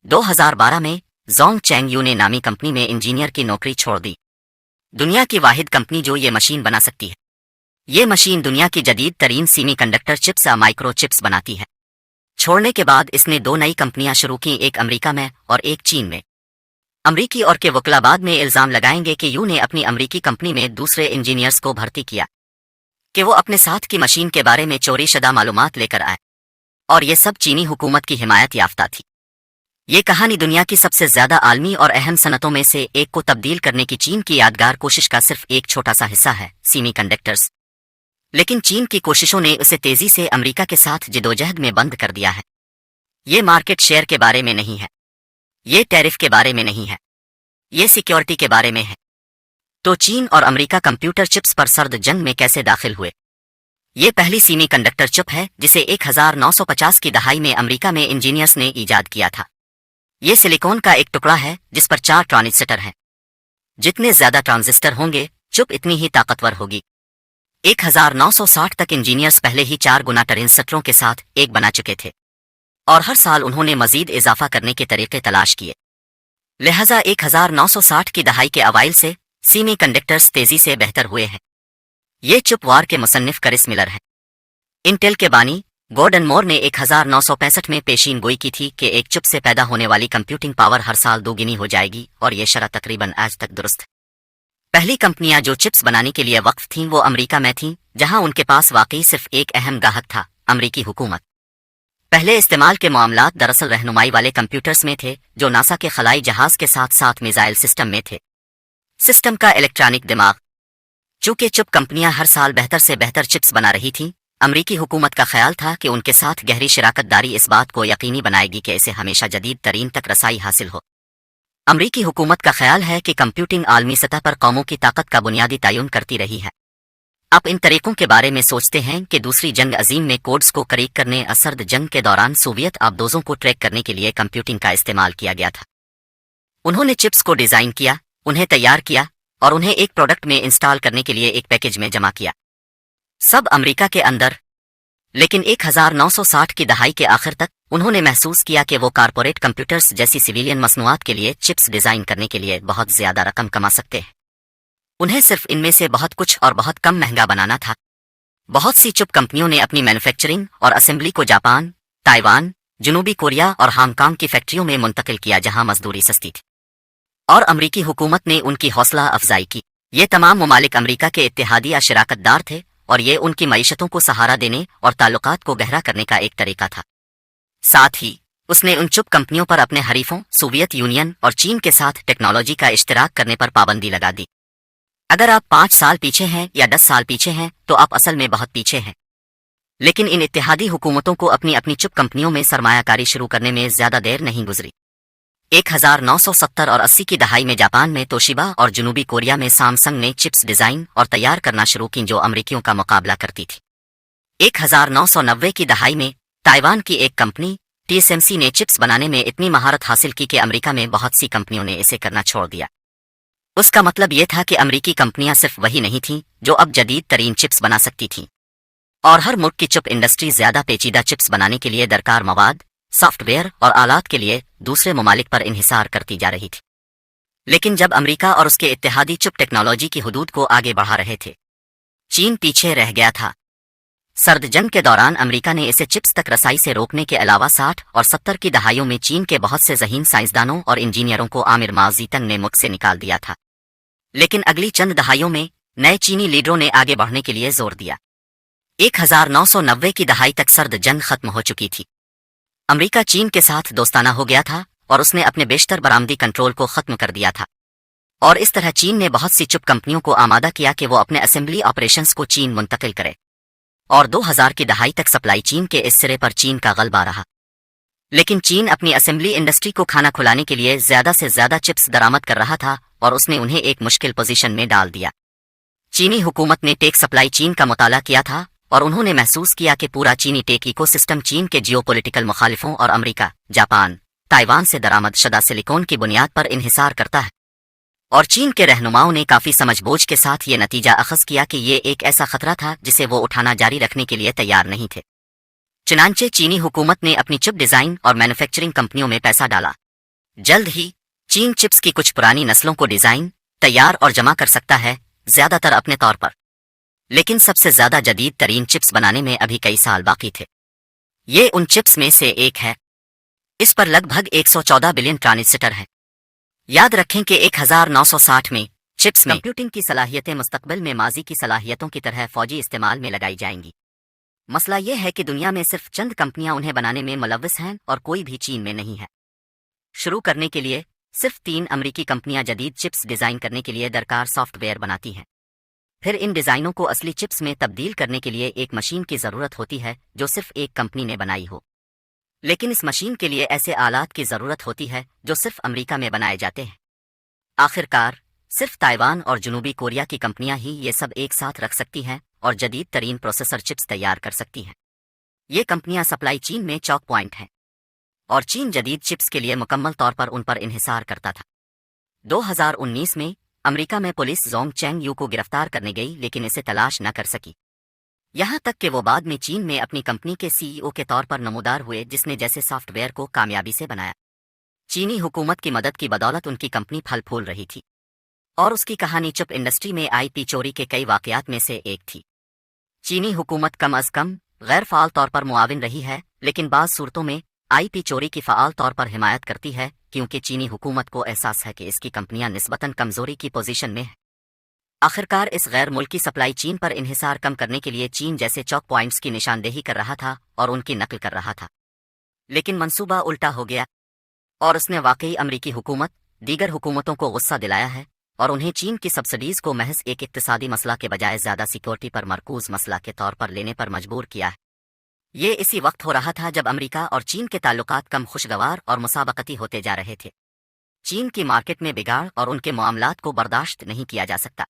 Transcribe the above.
2012 में Jong Chang you ने नामी कंपनी में इंजीनियर की नौकरी छोड़ दी। दुनिया की वाहिद कंपनी जो ये मशीन बना सकती है। ये मशीन दुनिया की जदीद तरीन सेमीकंडक्टर चिप्स या माइक्रो चिप्स बनाती है। छोड़ने के बाद इसने 2 नई कंपनियां शुरू की, एक अमेरिका में और एक चीन में। अमरीकी और के वकील बाद में इल्जाम लगाएंगे कि यू ने अपनी अमरीकी कंपनी में दूसरे इंजीनियर्स को भर्ती किया कि वो अपने साथ की मशीन के बारे में चोरी शुदा मालूमात लेकर आए, और ये सब चीनी हुकूमत की हिमायत याफ्ता थी। ये कहानी दुनिया की सबसे ज्यादा आलमी और अहम सनतों में से एक को तब्दील करने की चीन की यादगार कोशिश का सिर्फ एक छोटा सा हिस्सा है, सेमीकंडक्टर्स। लेकिन चीन की कोशिशों ने उसे तेजी से अमेरिका के साथ जिदोजहद में बंद कर दिया है। ये मार्केट शेयर के बारे में नहीं है, ये टैरिफ के बारे में नहीं है, ये सिक्योरिटी के बारे में है। तो चीन और अमेरिका कंप्यूटर चिप्स पर सर्द जंग में कैसे दाखिल हुए? ये पहली सेमीकंडक्टर चिप है जिसे 1950 की दहाई में अमेरिका में इंजीनियर्स ने ईजाद किया था। ये सिलिकॉन का एक टुकड़ा है जिस पर 4 ट्रांजिस्टर हैं। जितने ज्यादा ट्रांजिस्टर होंगे, चिप इतनी ही ताकतवर होगी। 1960 तक इंजीनियर्स पहले ही 4 गुना ट्रांजिस्टरों के साथ एक बना चुके थे, और हर साल उन्होंने मजीद इजाफा करने के तरीके तलाश किए। लिहाजा 1960 की दहाई के अवाइल से सेमीकंडक्टर्स तेजी से बेहतर हुए हैं। ये चिप वार के मुसन्निफ करिस मिलर हैं। इंटेल के बानी गॉर्डन मोर ने 1965 में पेशीन गोई की थी कि एक चिप से पैदा होने वाली कंप्यूटिंग पावर हर साल दोगुनी हो जाएगी, और ये शरह तकरीबन आज तक दुरुस्त है। पहली कंपनियां जो चिप्स बनाने के लिए वक्फ थीं वो अमेरिका में थीं, जहां उनके पास वाकई सिर्फ एक अहम गाहक था, अमेरिकी हुकूमत। पहले इस्तेमाल के मामलात दरअसल रहनुमाई वाले कंप्यूटर्स में थे जो नासा के खलाई जहाज के साथ साथ मिसाइल सिस्टम में थे। सिस्टम का इलेक्ट्रॉनिक दिमाग। चूंकि चिप कंपनियां हर साल बेहतर से बेहतर चिप्स बना रही थीं, अमरीकी हुकूमत का ख्याल था कि उनके साथ गहरी शराकतदारी इस बात को यकीनी बनाएगी कि इसे हमेशा जदीद तरीन तक रसाई हासिल हो। अमरीकी हुकूमत का ख्याल है कि कंप्यूटिंग आलमी सतह पर कौमों की ताकत का बुनियादी तयन करती रही है। आप इन तरीकों के बारे में सोचते हैं कि दूसरी जंग अजीम में कोड्स को करीक करने, असर्द जंग के दौरान सोवियत आबदोजों को ट्रैक करने के लिए कंप्यूटिंग का इस्तेमाल किया गया था। उन्होंने चिप्स को डिजाइन किया, उन्हें तैयार किया और उन्हें एक प्रोडक्ट में इंस्टॉल करने के लिए एक पैकेज में जमा किया, सब अमेरिका के अंदर। लेकिन 1960 की दहाई के आखिर तक उन्होंने महसूस किया कि वो कारपोरेट कंप्यूटर्स जैसी सिविलियन मसनूआत के लिए चिप्स डिजाइन करने के लिए बहुत ज्यादा रकम कमा सकते हैं। उन्हें सिर्फ इनमें से बहुत कुछ और बहुत कम महंगा बनाना था। बहुत सी चिप कंपनियों ने अपनी मैन्युफैक्चरिंग और असेंबली को जापान, ताइवान, जनूबी कोरिया और हांगकांग की फैक्ट्रियों में मुंतकिल किया, जहां मजदूरी सस्ती थी, और अमरीकी हुकूमत ने उनकी हौसला अफजाई की। ये तमाम ममालिक अमरीका के इत्तेहादी या शराकतदार थे, और ये उनकी मईशतों को सहारा देने और ताल्लुकात को गहरा करने का एक तरीका था। साथ ही उसने उन चिप कंपनियों पर अपने हरीफों सोवियत यूनियन और चीन के साथ टेक्नोलॉजी का इश्तराक करने पर पाबंदी लगा दी। अगर आप 5 साल पीछे हैं या 10 साल पीछे हैं तो आप असल में बहुत पीछे हैं। लेकिन इन इत्तेहादी हुकूमतों को अपनी अपनी चिप कंपनियों में सरमायाकारी शुरू करने में ज्यादा देर नहीं गुजरी। 1970 और 80 की दहाई में जापान में तोशिबा और जनूबी कोरिया में सैमसंग ने चिप्स डिजाइन और तैयार करना शुरू की जो अमरीकियों का मुकाबला करती थी। 1990 की दहाई में ताइवान की एक कंपनी TSMC ने चिप्स बनाने में इतनी महारत हासिल की कि अमरीका में बहुत सी कंपनियों ने इसे करना छोड़ दिया। उसका मतलब यह था कि अमरीकी कंपनियां सिर्फ वही नहीं थीं जो अब जदीद तरीन चिप्स बना सकती थीं, और हर मुल्क की चिप इंडस्ट्री ज्यादा पेचीदा चिप्स बनाने के लिए दरकार मवाद, सॉफ्टवेयर और आलात के लिए दूसरे ममालिक पर इन्हिसार करती जा रही थी। लेकिन जब अमेरिका और उसके इत्तेहादी चिप टेक्नोलॉजी की हुदूद को आगे बढ़ा रहे थे, चीन पीछे रह गया था। सर्द जंग के दौरान अमेरिका ने इसे चिप्स तक रसाई से रोकने के अलावा 60 और 70 की दहाइयों में चीन के बहुत से ज़हीन साइंसदानों और इंजीनियरों को आमिर माओज़ी तंग ने मुल्क से निकाल दिया था। लेकिन अगली चंद दहाइयों में नए चीनी लीडरों ने आगे बढ़ने के लिए जोर दिया। 1990 की दहाई तक सर्द जंग खत्म हो चुकी थी। अमेरिका चीन के साथ दोस्ताना हो गया था और उसने अपने बेशतर बरामदी कंट्रोल को खत्म कर दिया था, और इस तरह चीन ने बहुत सी चिप कंपनियों को आमादा किया कि वो अपने असेंबली ऑपरेशंस को चीन मुंतकिल करे, और 2000 की दहाई तक सप्लाई चीन के इस सिरे पर चीन का गलबा रहा। लेकिन चीन अपनी असेंबली इंडस्ट्री को खाना खुलाने के लिए ज्यादा से ज्यादा चिप्स दरामद कर रहा था, और उसने उन्हें एक मुश्किल पोजीशन में डाल दिया। चीनी हुकूमत ने टेक सप्लाई चीन का मुताला किया था, और उन्होंने महसूस किया कि पूरा चीनी टेक इकोसिस्टम चीन के जियोपॉलिटिकल मुखालिफों और अमेरिका, जापान, ताइवान से दरामद शुदा सिलिकॉन की बुनियाद पर इन्हिसार करता है। और चीन के रहनुमाओं ने काफी समझबूझ के साथ ये नतीजा अखज़ किया कि ये एक ऐसा खतरा था जिसे वो उठाना जारी रखने के लिए तैयार नहीं थे। चुनांचे चीनी हुकूमत ने अपनी चिप डिजाइन और मैन्युफैक्चरिंग कंपनियों में पैसा डाला, जल्द ही चीन चिप्स की कुछ पुरानी नस्लों को डिजाइन, तैयार और जमा कर सकता है, ज्यादातर अपने तौर पर। लेकिन सबसे ज्यादा जदीद तरीन चिप्स बनाने में अभी कई साल बाकी थे। ये उन चिप्स में से एक है। इस पर लगभग 114 बिलियन ट्रांजिस्टर हैं। याद रखें कि 1960 में चिप्स में कंप्यूटिंग की सलाहियतें मुस्तकबिल में माजी की सलाहियतों की तरह फौजी इस्तेमाल में लगाई जाएंगी। मसला यह है कि दुनिया में सिर्फ चंद कंपनियां उन्हें बनाने में मुलव्वस हैं और कोई भी चीन में नहीं है। शुरू करने के लिए सिर्फ 3 अमरीकी कंपनियां जदीद चिप्स डिजाइन करने के लिए दरकार सॉफ्टवेयर बनाती हैं। फिर इन डिजाइनों को असली चिप्स में तब्दील करने के लिए एक मशीन की जरूरत होती है जो सिर्फ एक कंपनी ने बनाई हो। लेकिन इस मशीन के लिए ऐसे आलात की जरूरत होती है जो सिर्फ अमेरिका में बनाए जाते हैं। आखिरकार सिर्फ ताइवान और जनूबी कोरिया की कंपनियां ही ये सब एक साथ रख सकती हैं और जदीद तरीन प्रोसेसर चिप्स तैयार कर सकती हैं। ये कंपनियां सप्लाई चीन में चौक पॉइंट हैं और चीन जदीद चिप्स के लिए मुकम्मल तौर पर उन पर इन्हिसार करता था। 2019 में अमेरिका में पुलिस जोंग चेंग यू को गिरफ्तार करने गई लेकिन इसे तलाश न कर सकी। यहां तक कि वो बाद में चीन में अपनी कंपनी के सीईओ के तौर पर नमूदार हुए जिसने जैसे सॉफ्टवेयर को कामयाबी से बनाया। चीनी हुकूमत की मदद की बदौलत उनकी कंपनी फल फूल रही थी और उसकी कहानी चिप इंडस्ट्री में आईपी चोरी के कई वाकयात में से एक थी। चीनी हुकूमत कम अज कम गैर फाल तौर पर मुआविन रही है, लेकिन बाज़ सूरतों में आईपी चोरी की फ़ाल तौर पर हिमायत करती है क्योंकि चीनी हुकूमत को एहसास है कि इसकी कंपनियां निस्बतन कमज़ोरी की पोजीशन में हैं। आखिरकार इस गैर मुल्की सप्लाई चीन पर इन्हिसार कम करने के लिए चीन जैसे चौक पॉइंट्स की निशानदेही कर रहा था और उनकी नकल कर रहा था। लेकिन मंसूबा उल्टा हो गया और उसने वाकई अमरीकी हुकूमत, दीगर हुकूमतों को गुस्सा दिलाया है और उन्हें चीन की सब्सिडीज़ को महज एक इक्तिसादी मसला के बजाय ज़्यादा सिक्योरिटी पर मरकूज़ मसला के तौर पर लेने पर मजबूर किया है। ये इसी वक्त हो रहा था जब अमेरिका और चीन के ताल्लुकात कम खुशगवार और मुसाबकती होते जा रहे थे। चीन की मार्केट में बिगाड़ और उनके मामलात को बर्दाश्त नहीं किया जा सकता।